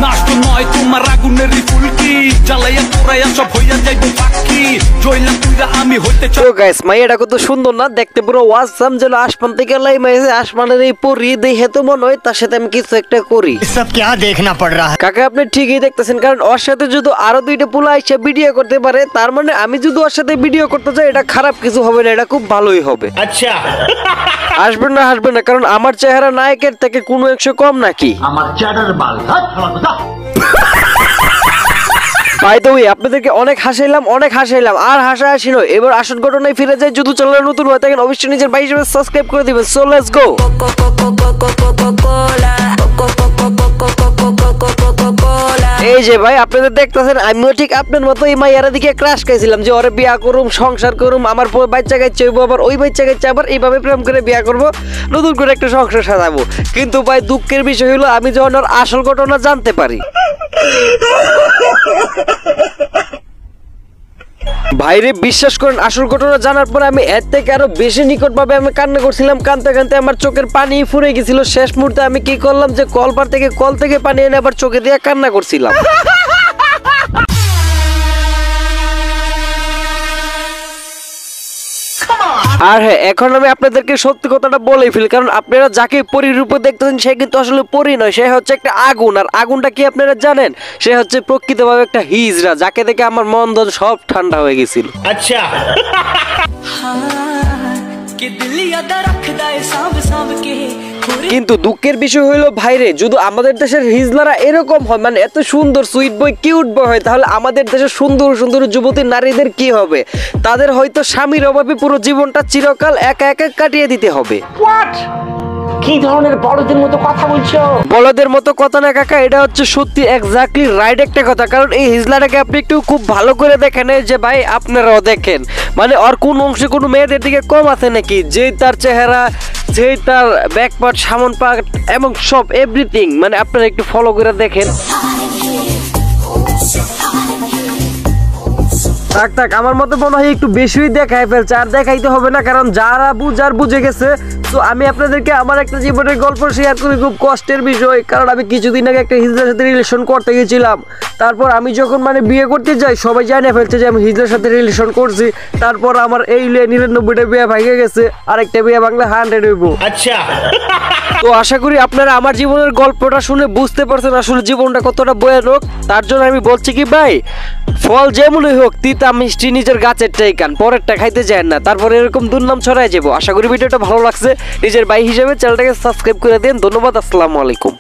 নষ্ট নয় তোমার আগুনেরই ফুলকি জ্বালাইয়া পোড়াইয়া সব হইয়া যাইবো বাকি জয়লা পুরা আমি হইতে চাই। তো গাইস মাইয়াটা কত সুন্দর না দেখতে, পুরো ওয়াসাম যেন আসমান থেকে লাইমাইছে, আসমানের এই পরি দেখে তো মনে হয় তার সাথে আমি কিছু একটা করি। সব क्या देखना पड़ रहा है কাকা আপনি ঠিকই দেখতেছেন, কারণ ওর সাথে যদি আরো দুইটা পোলা এসে ভিডিও করতে পারে তার মানে আমি যদি ওর সাথে ভিডিও করতে যাই এটা খারাপ কিছু হবে না, এটা খুব ভালোই হবে। अच्छा আসবেন না কারণ আমার চেহারা নায়কের থেকে কোনো একশো কম নাকি? আমার চাটার বাল বাই দ্য ওয়ে আপনাদেরকে অনেক হাসাইলাম আর হাসাহাসি নয়, এবার আসল ঘটনায় ফিরে যাই। যদি চ্যানেলে নতুন হয়ে থাকেন অবশ্যই নিজের ভাই হিসেবে সাবস্ক্রাইব করে দিবেন। So let's go. এই যে ভাই আপনাদের দেখতেছেন আমিও ঠিক আপনার মতো এই মাইয়ারা দিকে ক্রাশ খাইছিলাম যে ওরে বিয়া করুম, সংসার করুম, আমার বাচ্চা কাচ্চা হইব, আবার ওই বাচ্চা কাচ্চা আবার এইভাবে প্রেম করে বিয়া করব, নতুন করে একটা সংসার সাজাবো। কিন্তু ভাই দুঃখের বিষয় হলো আমি যখন ওর আসল ঘটনা জানতে পারি, ভাইরে বিশ্বাস করেন আসল ঘটনা জানার পরে আমি এর থেকে আরো বেশি নিকটভাবে আমি কান্না করছিলাম, কানতে কানতে আমার চোখের পানি ফুরে গেছিল। শেষ মুহূর্তে আমি কি করলাম যে কল থেকে পানি এনে আবার চোখে দিয়ে কান্না করছিলাম। আর হ্যাঁ এখন আমি আপনাদেরকে সত্যি কথাটা বলেই ফেলি, কারণ আপনারা যাকে পরীর রূপে দেখতেছেন সে কিন্তু আসলে পরী নয়, সে হচ্ছে একটা আগুন। আর আগুনটা কি আপনারা জানেন? সে হচ্ছে প্রকৃতভাবে একটা হিজড়া, যাকে দেখে আমার মন দন সব ঠান্ডা হয়ে গেছিল। अच्छा কিন্তু দুঃখের বিষয় হইলো ভাইরে, যদি আমাদের দেশের হিজলারা এরকম হয়, মানে এত সুন্দর সুইট বয় কিউট বয় হয়, তাহলে আমাদের দেশের সুন্দর সুন্দর যুবতী নারীদের কি হবে? তাদের হয়তো স্বামীর অভাবে পুরো জীবনটা চিরকাল একা একা কাটিয়ে দিতে হবে। কি ধরনের বড়দের মতো কথা বলছো? বলদের মতো কথা না কাকা, এটা হচ্ছে সত্যি এক্স্যাক্টলি রাইট একটা কথা। কারণ এই হিজলাটাকে আপনি একটু খুব ভালো করে দেখেন, যে ভাই আপনারাও দেখেন, মানে ওর কোন অংশে কোনো মেয়েদের দিকে কম আছে নাকি? যেই তার চেহারা, যেই তার ব্যাক পার্ট, সামন পার্ট এবং সব এভরিথিং, মানে আপনারা একটু ফলো করে দেখেন। থাক আমার মতে মনে হয় একটু বেশি দেখাই ফেলছে, আর দেখাইতে হবে না, কারণ যারা বুঝে গেছে। তো আমি আপনাদেরকে আমার একটা জীবনের গল্প শেয়ার করি, খুব কষ্টের বিষয়। কারণ আমি কিছুদিন আগে একটা হিজলার সাথে রিলেশন করতে গেছিলাম, তারপর আমি যখন মানে বিয়ে করতে যাই সবাই জানে ফেলছে যে আমি হিজলার সাথে রিলেশন করছি। তারপর আমার এই 99টা বিয়ে ভেঙে গেছে, আরেকটা বিয়ে ভাঙলে 100 হইব। আচ্ছা তো আশা করি আপনারা আমার জীবনের গল্পটা শুনে বুঝতে পারছেন আসলে জীবনটা কতটা ভয়ানক। তার জন্য আমি বলছি কি ভাই, ফল যেমনই হোক তিতা মিষ্টি নিজের গাছেরটাই কান, পরেরটা খাইতে যায় না। তারপরে এরকম দুর্নাম ছড়াই যাবো। আশা করি ভিডিওটা ভালো লাগছে, নিজের ভাই হিসেবে চ্যানেলটাকে সাবস্ক্রাইব করে দিন। ধন্যবাদ, আসসালামু আলাইকুম।